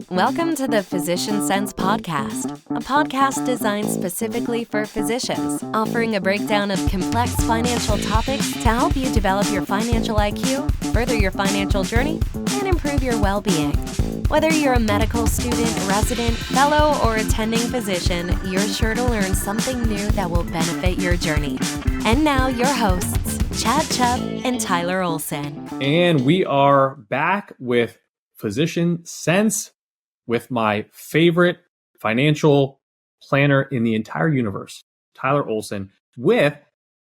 Welcome to the Physician Sense Podcast, a podcast designed specifically for physicians, offering a breakdown of complex financial topics to help you develop your financial IQ, further your financial journey, and improve your well-being. Whether you're a medical student, resident, fellow, or attending physician, you're sure to learn something new that will benefit your journey. And now, your hosts, Chad Chubb and Tyler Olson. And we are back with Physician Sense with my favorite financial planner in the entire universe, Tyler Olson, with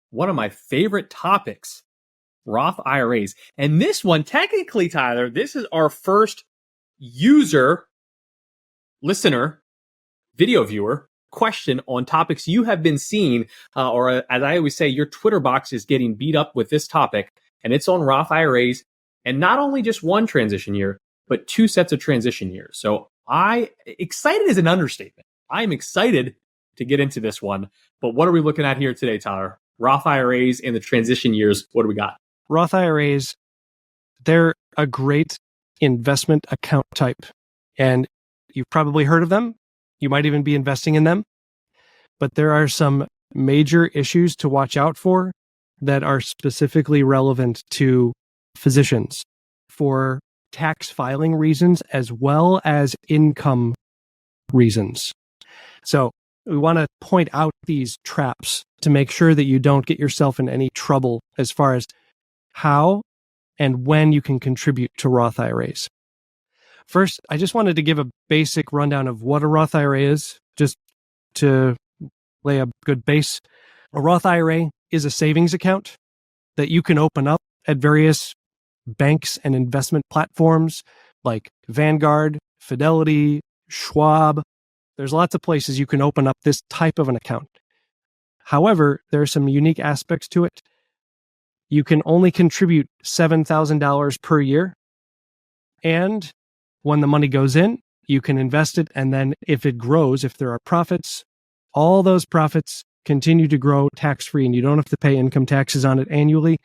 one of my favorite topics, Roth IRAs. And this one, technically, Tyler, this is our first user, listener, video viewer question on topics you have been seeing, or as I always say, your Twitter box is getting beat up with this topic, and it's on Roth IRAs, and not only just one transition year, but two sets of transition years. So excited is an understatement. I'm excited to get into this one, but what are we looking at here today, Tyler? Roth IRAs and the transition years, what do we got? Roth IRAs, they're a great investment account type, and you've probably heard of them. You might even be investing in them, but there are some major issues to watch out for that are specifically relevant to physicians for tax filing reasons as well as income reasons. So we want to point out these traps to make sure that you don't get yourself in any trouble as far as how and when you can contribute to Roth IRAs. First, I just wanted to give a basic rundown of what a Roth IRA is, just to lay a good base. A Roth IRA is a savings account that you can open up at various banks and investment platforms like Vanguard, Fidelity, Schwab. There's lots of places you can open up this type of an account. However, there are some unique aspects to it. You can only contribute $7,000 per year, and when the money goes in, you can invest it, and then if it grows, if there are profits, all those profits continue to grow tax-free, and you don't have to pay income taxes on it annually.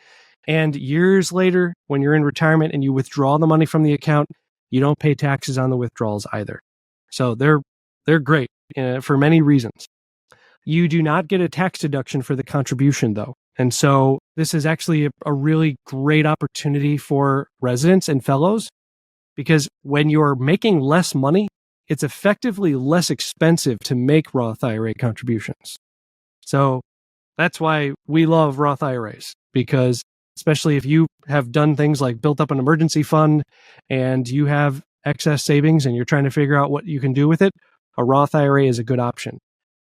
And years later, when you're in retirement and you withdraw the money from the account, you don't pay taxes on the withdrawals either. So they're great for many reasons. You do not get a tax deduction for the contribution, though. And so this is actually a really great opportunity for residents and fellows, because when you're making less money, it's effectively less expensive to make Roth IRA contributions. So that's why we love Roth IRAs, because especially if you have done things like built up an emergency fund and you have excess savings and you're trying to figure out what you can do with it, a Roth IRA is a good option.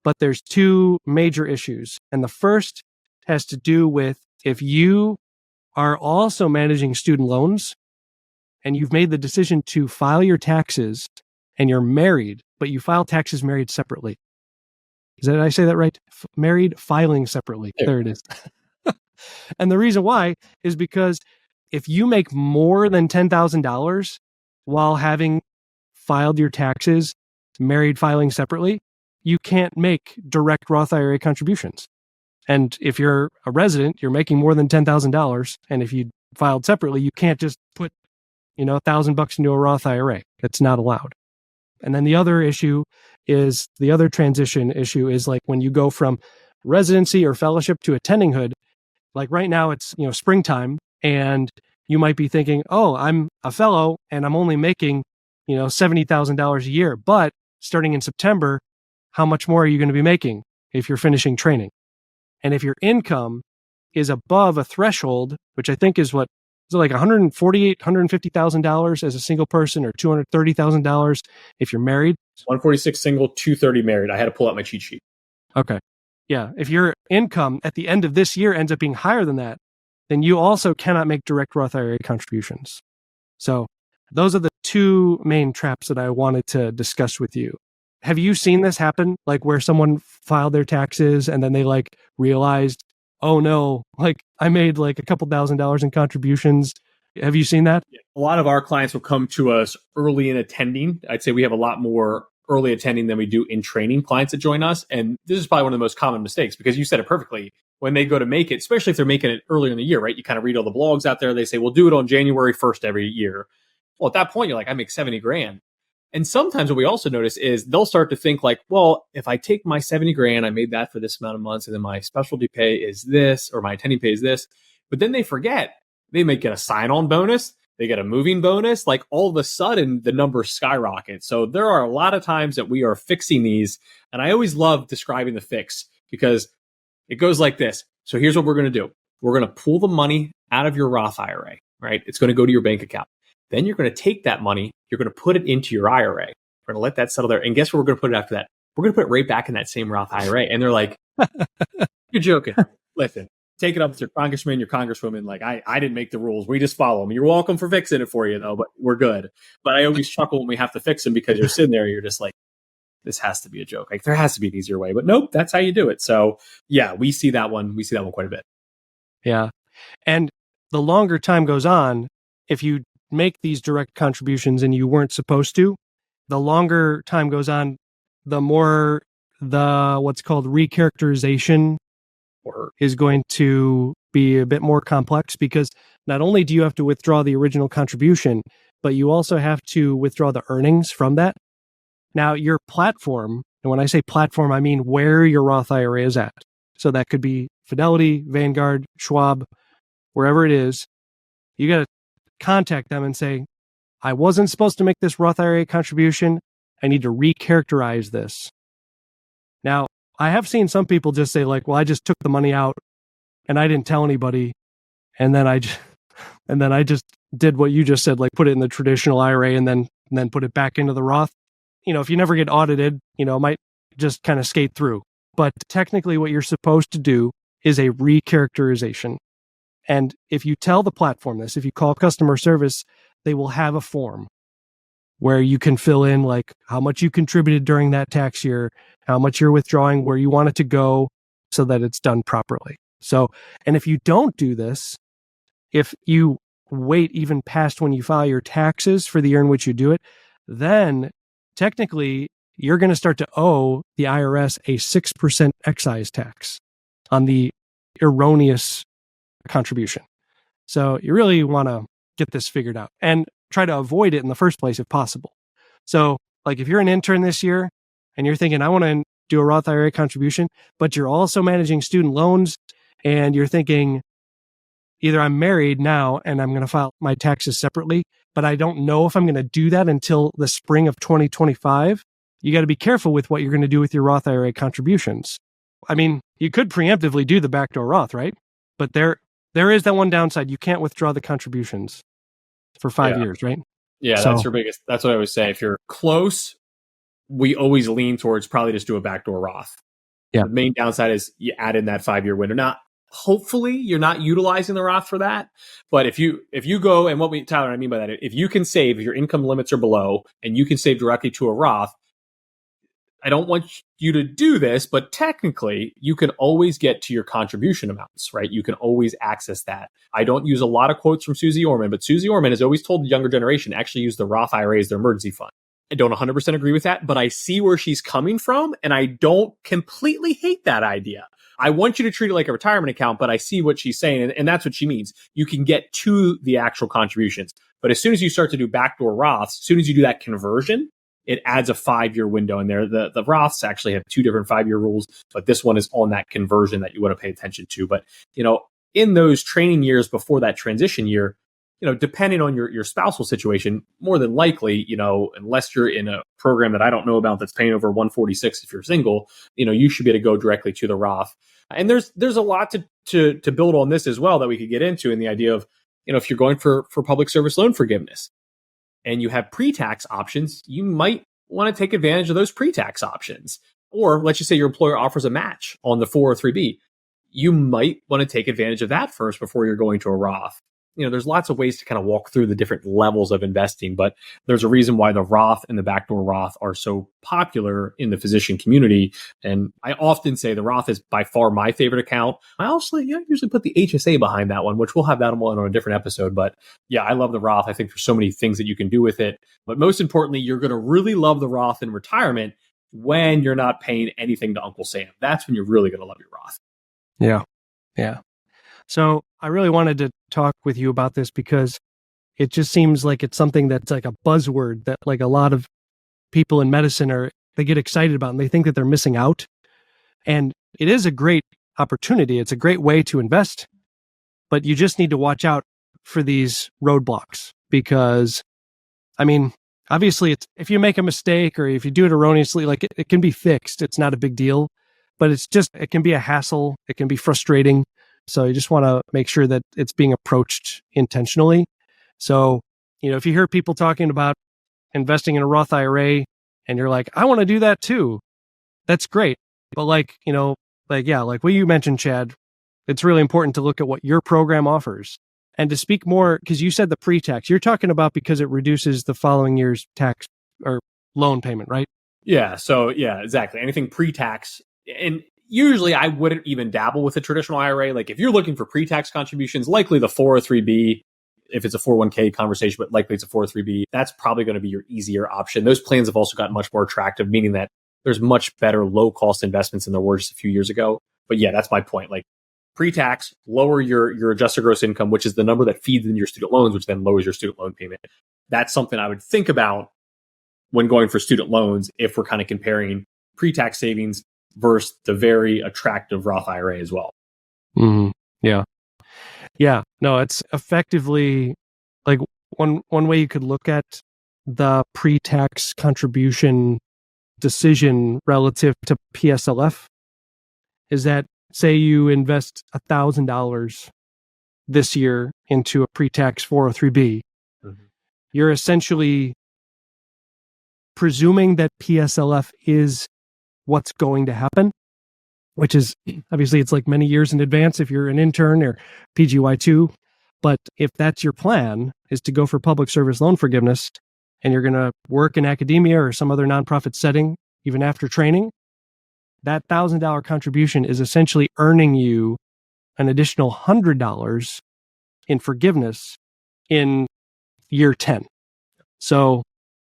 But there's two major issues. And the first has to do with if you are also managing student loans and you've made the decision to file your taxes and you're married, but you file taxes married separately. Did I say that right? Married, filing separately. There it is. And the reason why is because if you make more than $10,000 while having filed your taxes married, filing separately, you can't make direct Roth IRA contributions. And if you're a resident, you're making more than $10,000. And if you filed separately, you can't just put $1,000 into a Roth IRA. That's not allowed. And then the other transition issue is like when you go from residency or fellowship to attendinghood. Like right now it's, springtime, and you might be thinking, oh, I'm a fellow and I'm only making, $70,000 a year. But starting in September, how much more are you going to be making if you're finishing training? And if your income is above a threshold, which I think is like $148,000, $150,000 as a single person, or $230,000 if you're married. 146 single, 230 married. I had to pull out my cheat sheet. Okay. Yeah. If your income at the end of this year ends up being higher than that, then you also cannot make direct Roth IRA contributions. So those are the two main traps that I wanted to discuss with you. Have you seen this happen? Like where someone filed their taxes and then they realized, oh no, I made a couple $1,000s in contributions. Have you seen that? A lot of our clients will come to us early in attending. I'd say we have a lot more early attending than we do in training clients that join us. And this is probably one of the most common mistakes, because you said it perfectly. When they go to make it, especially if they're making it earlier in the year, right? You kind of read all the blogs out there. They say, we'll do it on January 1st every year. Well, at that point, you're like, I make 70 grand. And sometimes what we also notice is they'll start to think like, well, if I take my 70 grand, I made that for this amount of months, and then my specialty pay is this, or my attending pay is this. But then they forget they may get a sign-on bonus. They get a moving bonus. Like all of a sudden the numbers skyrocket. So there are a lot of times that we are fixing these. And I always love describing the fix because it goes like this. So here's what we're going to do. We're going to pull the money out of your Roth IRA, right? It's going to go to your bank account. Then you're going to take that money. You're going to put it into your IRA. We're going to let that settle there. And guess where we're going to put it after that? We're going to put it right back in that same Roth IRA. And they're like, you're joking. Listen, take it up with your congressman, your congresswoman. Like, I didn't make the rules. We just follow them. You're welcome for fixing it for you, though, but we're good. But I always chuckle when we have to fix them because you're sitting there, you're just like, this has to be a joke. Like, there has to be an easier way. But nope, that's how you do it. So, yeah, we see that one. We see that one quite a bit. Yeah. And the longer time goes on, if you make these direct contributions and you weren't supposed to, the longer time goes on, the more the what's called recharacterization is going to be a bit more complex, because not only do you have to withdraw the original contribution, but you also have to withdraw the earnings from that. Now, your platform, and when I say platform, I mean where your Roth IRA is at. So that could be Fidelity, Vanguard, Schwab, wherever it is. You got to contact them and say, I wasn't supposed to make this Roth IRA contribution. I need to recharacterize this. Now, I have seen some people just say like, well, I just took the money out and I didn't tell anybody. And then I just did what you just said, like put it in the traditional IRA and then put it back into the Roth. You know, if you never get audited, you know, it might just kind of skate through. But technically what you're supposed to do is a recharacterization. And if you tell the platform this, if you call customer service, they will have a form where you can fill in like how much you contributed during that tax year, how much you're withdrawing, where you want it to go so that it's done properly. So, and if you don't do this, if you wait even past when you file your taxes for the year in which you do it, then technically you're going to start to owe the IRS a 6% excise tax on the erroneous contribution. So you really want to get this figured out and try to avoid it in the first place if possible. So like if you're an intern this year and you're thinking, I want to do a Roth IRA contribution, but you're also managing student loans and you're thinking, either I'm married now and I'm going to file my taxes separately, but I don't know if I'm going to do that until the spring of 2025. You got to be careful with what you're going to do with your Roth IRA contributions. I mean, you could preemptively do the backdoor Roth, right? But there is that one downside. You can't withdraw the contributions for 5 years, right? Yeah, So, that's your biggest. That's what I always say. If you're close, we always lean towards probably just do a backdoor Roth. Yeah. The main downside is you add in that 5 year window. Now, hopefully, you're not utilizing the Roth for that. But if you go, and Tyler, I mean by that, if you can save, if your income limits are below, and you can save directly to a Roth, I don't want you to do this, but technically you can always get to your contribution amounts, right? You can always access that. I don't use a lot of quotes from Susie Orman, but Susie Orman has always told the younger generation to actually use the Roth IRA as their emergency fund. I don't 100% agree with that, but I see where she's coming from, and I don't completely hate that idea. I want you to treat it like a retirement account, but I see what she's saying, and that's what she means. You can get to the actual contributions. But as soon as you start to do backdoor Roths, as soon as you do that conversion, it adds a 5 year window in there. The Roths actually have 2 different 5 year rules, but this one is on that conversion that you want to pay attention to. But, you know, in those training years before that transition year, you know, depending on your spousal situation, more than likely, you know, unless you're in a program that I don't know about that's paying over 146 if you're single, you know, you should be able to go directly to the Roth. And there's a lot to build on this as well that we could get into in the idea of, you know, if you're going for public service loan forgiveness, and you have pre-tax options, you might want to take advantage of those pre-tax options. Or let's just say your employer offers a match on the 403B. You might want to take advantage of that first before you're going to a Roth. You know, there's lots of ways to kind of walk through the different levels of investing, but there's a reason why the Roth and the backdoor Roth are so popular in the physician community. And I often say the Roth is by far my favorite account. I also usually put the HSA behind that one, which we'll have that on a different episode. But yeah, I love the Roth. I think there's so many things that you can do with it. But most importantly, you're going to really love the Roth in retirement when you're not paying anything to Uncle Sam. That's when you're really going to love your Roth. yeah. Yeah. So I really wanted to talk with you about this because it just seems like it's something that's like a buzzword that like a lot of people in medicine they get excited about and they think that they're missing out. And it is a great opportunity. It's a great way to invest, but you just need to watch out for these roadblocks because, I mean, obviously if you make a mistake or if you do it erroneously, like it can be fixed. It's not a big deal, but it can be a hassle. It can be frustrating. So you just want to make sure that it's being approached intentionally. So, if you hear people talking about investing in a Roth IRA and you're like, I want to do that too, that's great. But like what you mentioned, Chad, it's really important to look at what your program offers. And to speak more, because you said the pre-tax, you're talking about because it reduces the following year's tax or loan payment, right? Yeah. So yeah, exactly. Anything pre-tax. And usually I wouldn't even dabble with a traditional IRA. Like if you're looking for pre-tax contributions, likely the 403B, if it's a 401k conversation, but likely it's a 403B, that's probably going to be your easier option. Those plans have also gotten much more attractive, meaning that there's much better low-cost investments than there were just a few years ago. But yeah, that's my point. Like pre-tax, lower your adjusted gross income, which is the number that feeds into your student loans, which then lowers your student loan payment. That's something I would think about when going for student loans if we're kind of comparing pre-tax savings versus the very attractive Roth IRA as well. Mm-hmm. Yeah. Yeah. No, it's effectively like one way you could look at the pre-tax contribution decision relative to PSLF is that, say you invest $1,000 this year into a pre-tax 403B, you're essentially presuming that PSLF is what's going to happen, which is obviously it's like many years in advance if you're an intern or PGY2. But if that's your plan, is to go for public service loan forgiveness, and you're going to work in academia or some other nonprofit setting, even after training, that $1,000 contribution is essentially earning you an additional $100 in forgiveness in year 10. So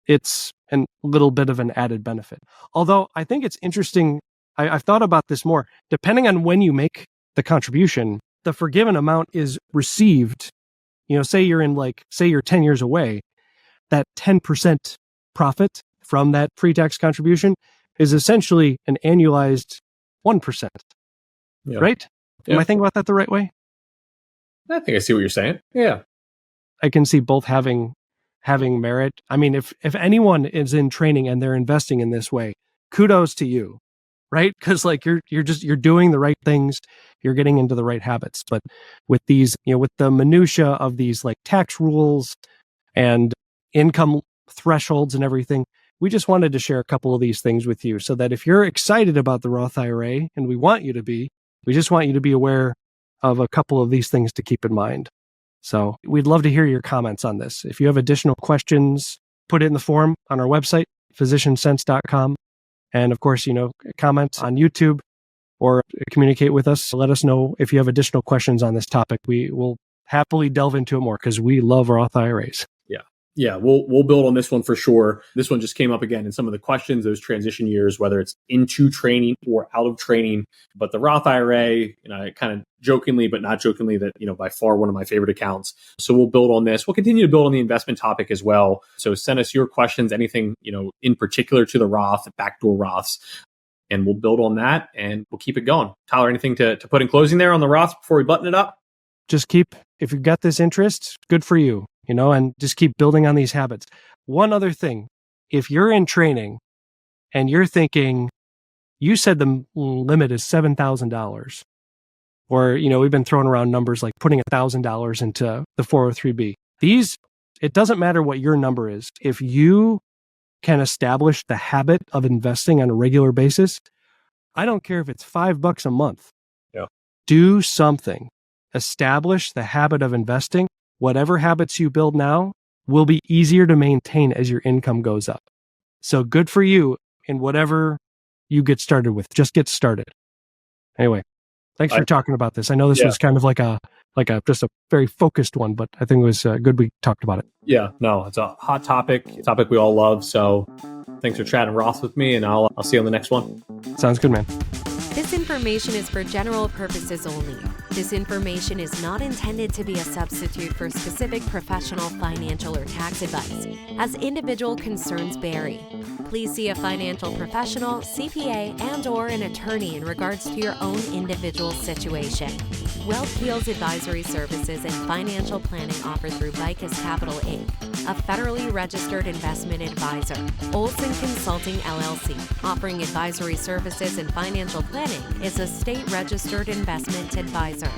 it's a little bit of an added benefit. Although I think it's interesting, I've thought about this more. Depending on when you make the contribution, the forgiven amount is received. Say you're 10 years away, that 10% profit from that pre-tax contribution is essentially an annualized 1%. Yeah. Right? Yeah. Am I thinking about that the right way? I think I see what you're saying. Yeah. I can see both having merit. I mean, if anyone is in training and they're investing in this way, kudos to you, right? Because like you're doing the right things, you're getting into the right habits. But with these, with the minutia of these like tax rules and income thresholds and everything, we just wanted to share a couple of these things with you so that if you're excited about the Roth IRA, and we want you to be, we just want you to be aware of a couple of these things to keep in mind. So we'd love to hear your comments on this. If you have additional questions, put it in the forum on our website, physiciansense.com. And of course, comment on YouTube or communicate with us. Let us know if you have additional questions on this topic. We will happily delve into it more because we love Roth IRAs. Yeah, we'll build on this one for sure. This one just came up again in some of the questions, those transition years, whether it's into training or out of training. But the Roth IRA, kind of jokingly, but not jokingly, that, by far one of my favorite accounts. So we'll build on this. We'll continue to build on the investment topic as well. So send us your questions, anything, in particular to the Roth, backdoor Roths, and we'll build on that and we'll keep it going. Tyler, anything to put in closing there on the Roth before we button it up? Just if you've got this interest, good for you. And just keep building on these habits. One other thing, if you're in training and you're thinking, you said the limit is $7,000, or, we've been throwing around numbers like putting $1,000 into the 403B. It doesn't matter what your number is. If you can establish the habit of investing on a regular basis, I don't care if it's $5 a month. Yeah. Do something. Establish the habit of investing. Whatever habits you build now will be easier to maintain as your income goes up. So good for you in whatever you get started with. Just get started. Anyway, thanks for talking about this. I know this was kind of like just a very focused one, but I think it was good we talked about it. Yeah, no, it's a hot topic, a topic we all love. So thanks for chatting Roth with me, and I'll see you on the next one. Sounds good, man. This information is for general purposes only. This information is not intended to be a substitute for specific professional financial or tax advice, as individual concerns vary. Please see a financial professional, CPA, and/or an attorney in regards to your own individual situation. Wealth Heals advisory services and financial planning offered through Vicus Capital Inc., a federally registered investment advisor. Olson Consulting LLC, offering advisory services and financial planning, is a state registered investment advisor.